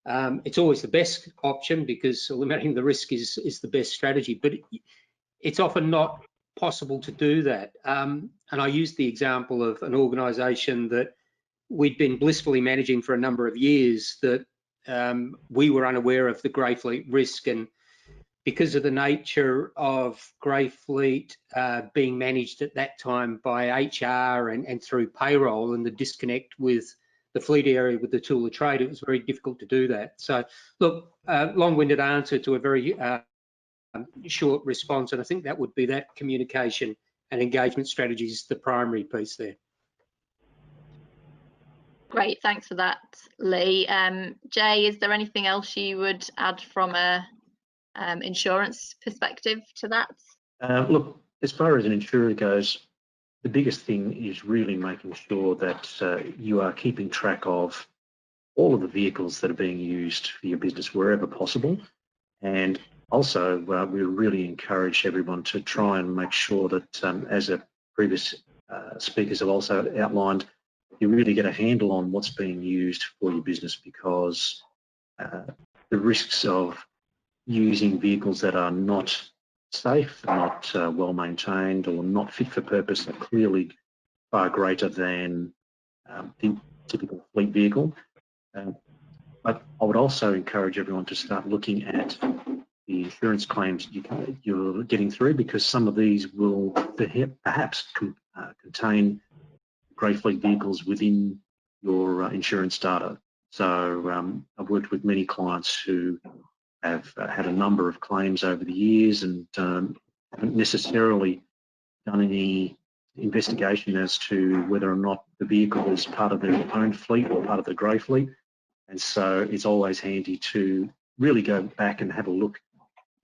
it's always the best option because eliminating the risk is the best strategy, but it's often not possible to do that. And I used the example of an organisation that we'd been blissfully managing for a number of years, that we were unaware of the grey fleet risk, and because of the nature of grey fleet being managed at that time by HR and through payroll, and the disconnect with the fleet area with the tool of trade, it was very difficult to do that. So look, long-winded answer to a very short response, and I think that would be that communication and engagement strategy is the primary piece there. Great, thanks for that, Lee. Jay, is there anything else you would add from a insurance perspective to that? Look, as far as an insurer goes, the biggest thing is really making sure that you are keeping track of all of the vehicles that are being used for your business wherever possible. And also, we really encourage everyone to try and make sure that, as the previous speakers have also outlined, you really get a handle on what's being used for your business, because the risks of using vehicles that are not safe, not well maintained, or not fit for purpose are clearly far greater than the typical fleet vehicle. But I would also encourage everyone to start looking at the insurance claims you're getting through, because some of these will perhaps contain grey fleet vehicles within your insurance data. So I've worked with many clients who have had a number of claims over the years and haven't necessarily done any investigation as to whether or not the vehicle is part of their own fleet or part of the grey fleet. And so it's always handy to really go back and have a look,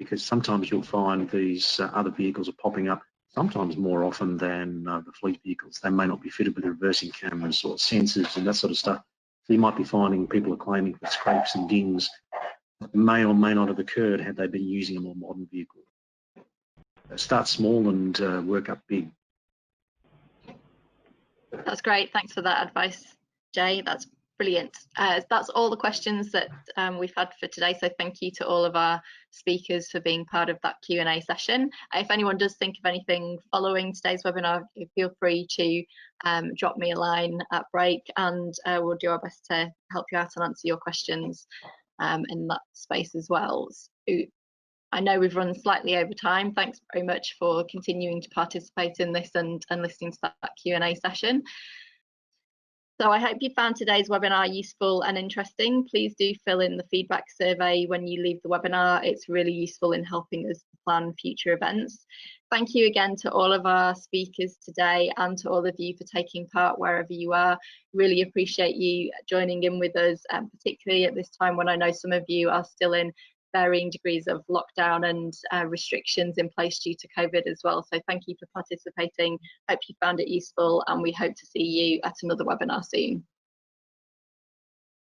because sometimes you'll find these other vehicles are popping up, sometimes more often than the fleet vehicles. They may not be fitted with reversing cameras or sensors and that sort of stuff. So you might be finding people are claiming for scrapes and dings that may or may not have occurred had they been using a more modern vehicle. Start small and work up big. That's great. Thanks for that advice, Jay. That's brilliant. That's all the questions that we've had for today. So thank you to all of our speakers for being part of that Q&A session. If anyone does think of anything following today's webinar, feel free to drop me a line at break, and we'll do our best to help you out and answer your questions in that space as well. So I know we've run slightly over time. Thanks very much for continuing to participate in this and listening to that Q&A session. So I hope you found today's webinar useful and interesting. Please do fill in the feedback survey when you leave the webinar. It's really useful in helping us plan future events. Thank you again to all of our speakers today and to all of you for taking part wherever you are. Really appreciate you joining in with us, particularly at this time when I know some of you are still in varying degrees of lockdown and restrictions in place due to COVID as well. So thank you for participating. Hope you found it useful, and we hope to see you at another webinar soon.